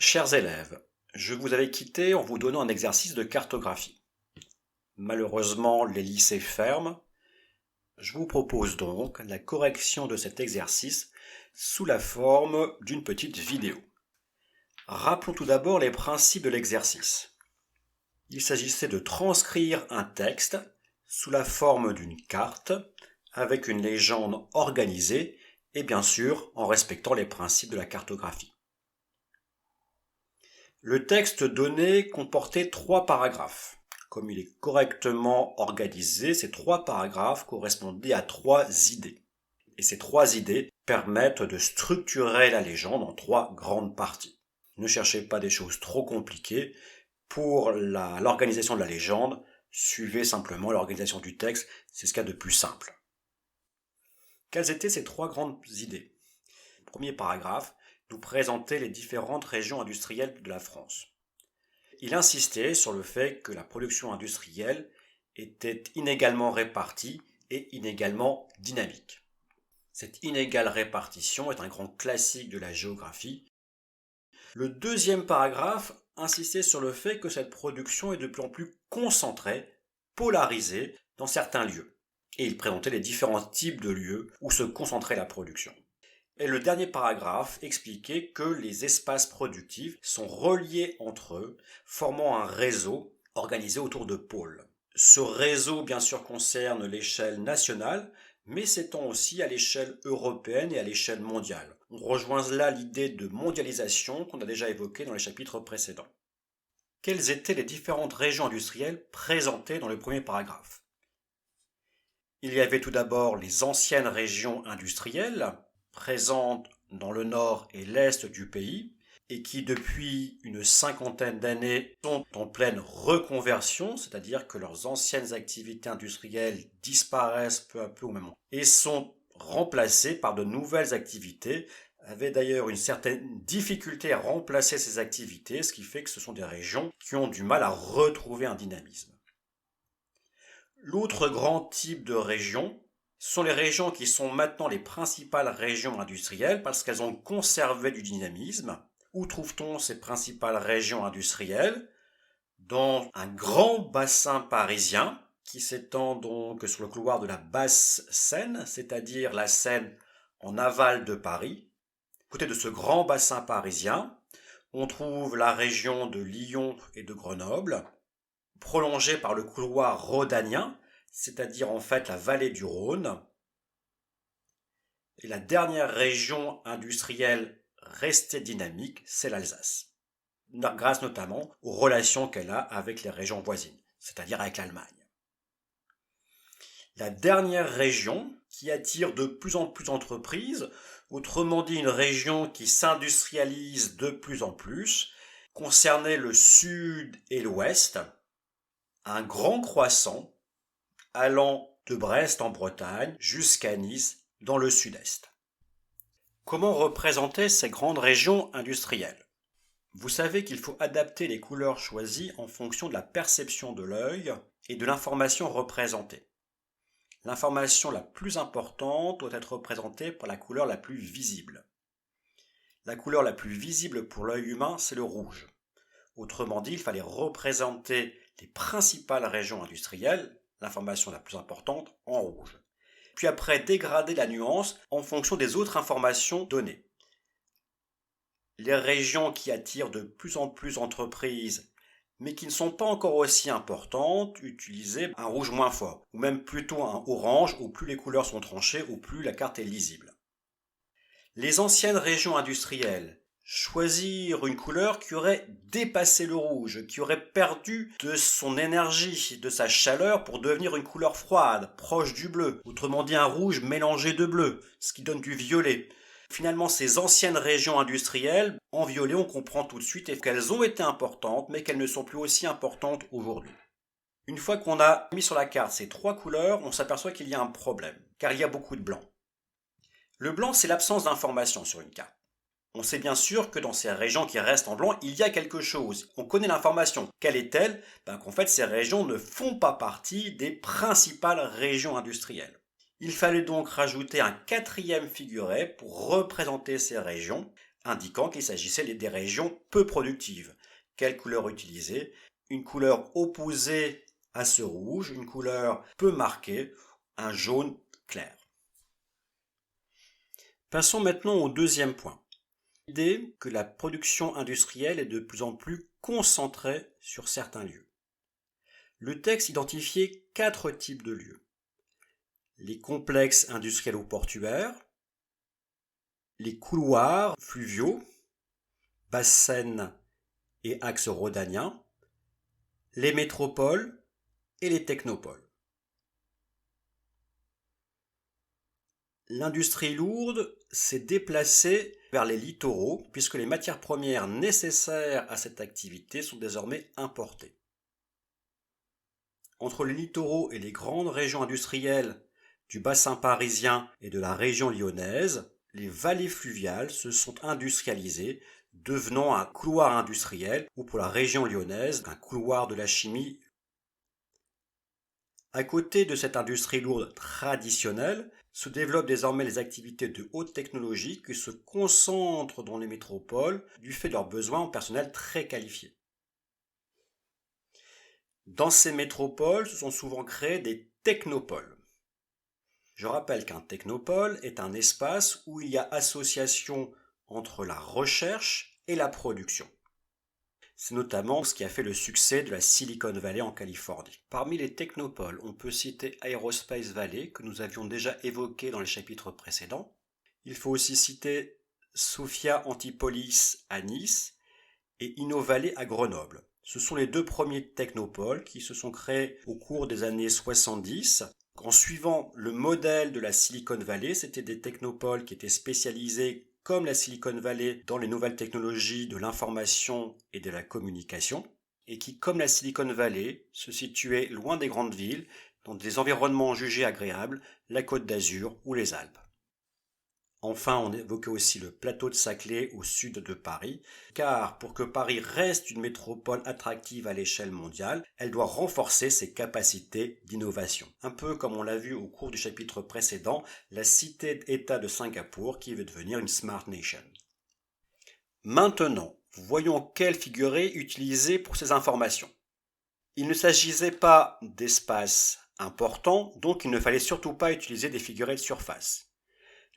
Chers élèves, je vous avais quitté en vous donnant un exercice de cartographie. Malheureusement, les lycées ferment. Je vous propose donc la correction de cet exercice sous la forme d'une petite vidéo. Rappelons tout d'abord les principes de l'exercice. Il s'agissait de transcrire un texte sous la forme d'une carte avec une légende organisée et bien sûr en respectant les principes de la cartographie. Le texte donné comportait 3 paragraphes. Comme il est correctement organisé, ces 3 paragraphes correspondaient à 3 idées. Et ces 3 idées permettent de structurer la légende en 3 grandes parties. Ne cherchez pas des choses trop compliquées. Pour l'organisation de la légende, suivez simplement l'organisation du texte, c'est ce qu'il y a de plus simple. Quelles étaient ces 3 grandes idées ? Le premier paragraphe nous présentait les différentes régions industrielles de la France. Il insistait sur le fait que la production industrielle était inégalement répartie et inégalement dynamique. Cette inégale répartition est un grand classique de la géographie. Le deuxième paragraphe insistait sur le fait que cette production est de plus en plus concentrée, polarisée dans certains lieux. Et il présentait les différents types de lieux où se concentrait la production. Et le dernier paragraphe expliquait que les espaces productifs sont reliés entre eux, formant un réseau organisé autour de pôles. Ce réseau, bien sûr, concerne l'échelle nationale, mais s'étend aussi à l'échelle européenne et à l'échelle mondiale. On rejoint là l'idée de mondialisation qu'on a déjà évoquée dans les chapitres précédents. Quelles étaient les différentes régions industrielles présentées dans le premier paragraphe ? Il y avait tout d'abord les anciennes régions industrielles, présentes dans le nord et l'est du pays, et qui depuis une cinquantaine d'années sont en pleine reconversion, c'est-à-dire que leurs anciennes activités industrielles disparaissent peu à peu au même moment, et sont remplacées par de nouvelles activités, avaient d'ailleurs une certaine difficulté à remplacer ces activités, ce qui fait que ce sont des régions qui ont du mal à retrouver un dynamisme. L'autre grand type de région sont les régions qui sont maintenant les principales régions industrielles parce qu'elles ont conservé du dynamisme. Où trouve-t-on ces principales régions industrielles ? Dans un grand bassin parisien qui s'étend donc sur le couloir de la basse Seine, c'est-à-dire la Seine en aval de Paris. À côté de ce grand bassin parisien, on trouve la région de Lyon et de Grenoble, prolongée par le couloir rhodanien, c'est-à-dire en fait la vallée du Rhône. Et la dernière région industrielle restée dynamique, c'est l'Alsace, grâce notamment aux relations qu'elle a avec les régions voisines, c'est-à-dire avec l'Allemagne. La dernière région qui attire de plus en plus d'entreprises, autrement dit une région qui s'industrialise de plus en plus, concernait le sud et l'ouest, un grand croissant allant de Brest en Bretagne jusqu'à Nice dans le sud-est. Comment représenter ces grandes régions industrielles ? Vous savez qu'il faut adapter les couleurs choisies en fonction de la perception de l'œil et de l'information représentée. L'information la plus importante doit être représentée par la couleur la plus visible. La couleur la plus visible pour l'œil humain, c'est le rouge. Autrement dit, il fallait représenter les principales régions industrielles, l'information la plus importante, en rouge. Puis après, dégrader la nuance en fonction des autres informations données. Les régions qui attirent de plus en plus d'entreprises, mais qui ne sont pas encore aussi importantes, utilisaient un rouge moins fort, ou même plutôt un orange, où plus les couleurs sont tranchées, ou plus la carte est lisible. Les anciennes régions industrielles, choisir une couleur qui aurait dépassé le rouge, qui aurait perdu de son énergie, de sa chaleur pour devenir une couleur froide, proche du bleu, autrement dit un rouge mélangé de bleu, ce qui donne du violet. Finalement, ces anciennes régions industrielles, en violet, on comprend tout de suite qu'elles ont été importantes, mais qu'elles ne sont plus aussi importantes aujourd'hui. Une fois qu'on a mis sur la carte ces 3 couleurs, on s'aperçoit qu'il y a un problème, car il y a beaucoup de blanc. Le blanc, c'est l'absence d'information sur une carte. On sait bien sûr que dans ces régions qui restent en blanc, il y a quelque chose. On connaît l'information. Quelle est-elle ? Qu'en fait, ces régions ne font pas partie des principales régions industrielles. Il fallait donc rajouter un 4e figuret pour représenter ces régions, indiquant qu'il s'agissait des régions peu productives. Quelle couleur utiliser? Une couleur opposée à ce rouge, une couleur peu marquée, un jaune clair. Passons maintenant au deuxième point. L'idée que la production industrielle est de plus en plus concentrée sur certains lieux. Le texte identifiait 4 types de lieux. Les complexes industriels ou portuaires, les couloirs fluviaux, bassins et axes rhodaniens, les métropoles et les technopoles. L'industrie lourde s'est déplacée vers les littoraux puisque les matières premières nécessaires à cette activité sont désormais importées. Entre les littoraux et les grandes régions industrielles du bassin parisien et de la région lyonnaise, les vallées fluviales se sont industrialisées, devenant un couloir industriel ou pour la région lyonnaise un couloir de la chimie. À côté de cette industrie lourde traditionnelle, se développent désormais les activités de haute technologie qui se concentrent dans les métropoles du fait de leurs besoins en personnel très qualifié. Dans ces métropoles se sont souvent créés des technopoles. Je rappelle qu'un technopole est un espace où il y a association entre la recherche et la production. C'est notamment ce qui a fait le succès de la Silicon Valley en Californie. Parmi les technopoles, on peut citer Aerospace Valley, que nous avions déjà évoqué dans les chapitres précédents. Il faut aussi citer Sophia Antipolis à Nice et InnoValley à Grenoble. Ce sont les 2 premiers technopoles qui se sont créés au cours des années 70. En suivant le modèle de la Silicon Valley, c'était des technopoles qui étaient spécialisés comme la Silicon Valley dans les nouvelles technologies de l'information et de la communication, et qui, comme la Silicon Valley, se situaient loin des grandes villes, dans des environnements jugés agréables, la Côte d'Azur ou les Alpes. Enfin, on évoquait aussi le plateau de Saclay au sud de Paris, car pour que Paris reste une métropole attractive à l'échelle mondiale, elle doit renforcer ses capacités d'innovation. Un peu comme on l'a vu au cours du chapitre précédent, la cité-État de Singapour qui veut devenir une Smart Nation. Maintenant, voyons quel figuré utiliser pour ces informations. Il ne s'agissait pas d'espaces importants, donc il ne fallait surtout pas utiliser des figurés de surface.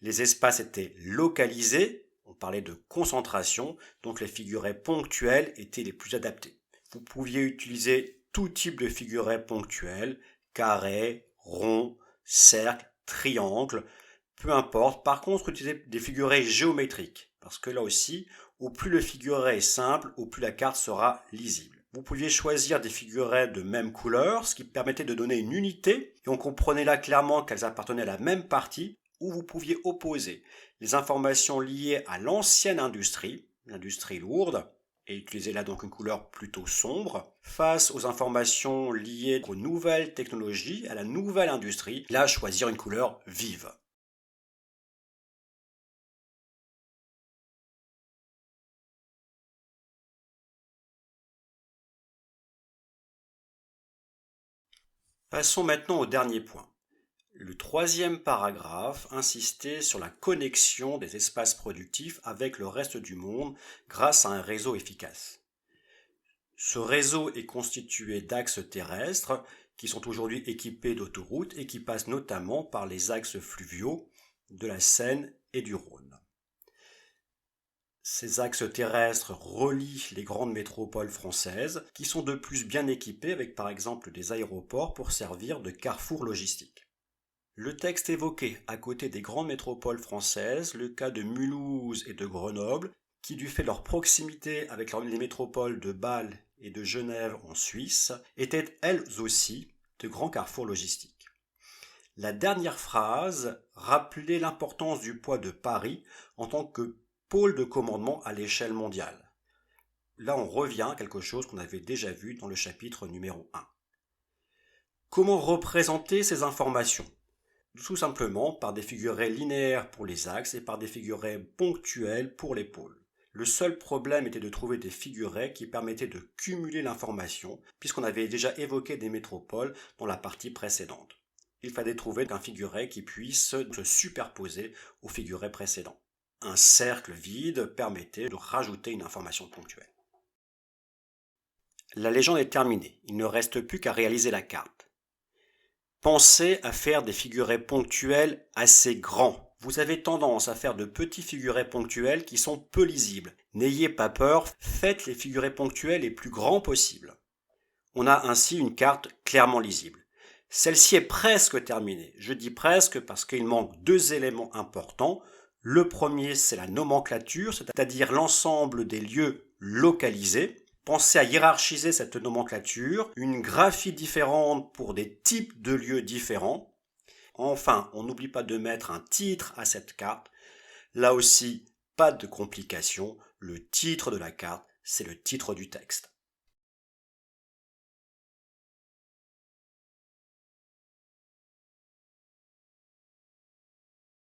Les espaces étaient localisés, on parlait de concentration, donc les figurets ponctuels étaient les plus adaptés. Vous pouviez utiliser tout type de figurets ponctuels, carrés, ronds, cercles, triangles, peu importe. Par contre, utilisez des figurets géométriques, parce que là aussi, au plus le figuret est simple, au plus la carte sera lisible. Vous pouviez choisir des figurets de même couleur, ce qui permettait de donner une unité, et on comprenait là clairement qu'elles appartenaient à la même partie, où vous pouviez opposer les informations liées à l'ancienne industrie, l'industrie lourde, et utiliser là donc une couleur plutôt sombre, face aux informations liées aux nouvelles technologies, à la nouvelle industrie, là choisir une couleur vive. Passons maintenant au dernier point. Le 3e paragraphe insistait sur la connexion des espaces productifs avec le reste du monde grâce à un réseau efficace. Ce réseau est constitué d'axes terrestres qui sont aujourd'hui équipés d'autoroutes et qui passent notamment par les axes fluviaux de la Seine et du Rhône. Ces axes terrestres relient les grandes métropoles françaises qui sont de plus bien équipées avec par exemple des aéroports pour servir de carrefour logistique. Le texte évoquait, à côté des grandes métropoles françaises, le cas de Mulhouse et de Grenoble, qui, du fait de leur proximité avec les métropoles de Bâle et de Genève en Suisse, étaient elles aussi de grands carrefours logistiques. La dernière phrase rappelait l'importance du poids de Paris en tant que pôle de commandement à l'échelle mondiale. Là, on revient à quelque chose qu'on avait déjà vu dans le chapitre numéro 1. Comment représenter ces informations ? Tout simplement par des figurets linéaires pour les axes et par des figurets ponctuels pour les pôles. Le seul problème était de trouver des figurets qui permettaient de cumuler l'information, puisqu'on avait déjà évoqué des métropoles dans la partie précédente. Il fallait trouver un figuret qui puisse se superposer au figuret précédent. Un cercle vide permettait de rajouter une information ponctuelle. La légende est terminée, il ne reste plus qu'à réaliser la carte. Pensez à faire des figurets ponctuels assez grands. Vous avez tendance à faire de petits figurets ponctuels qui sont peu lisibles. N'ayez pas peur, faites les figurets ponctuels les plus grands possibles. On a ainsi une carte clairement lisible. Celle-ci est presque terminée. Je dis presque parce qu'il manque deux éléments importants. Le premier, c'est la nomenclature, c'est-à-dire l'ensemble des lieux localisés. Pensez à hiérarchiser cette nomenclature, une graphie différente pour des types de lieux différents. Enfin, on n'oublie pas de mettre un titre à cette carte. Là aussi, pas de complications. Le titre de la carte, c'est le titre du texte.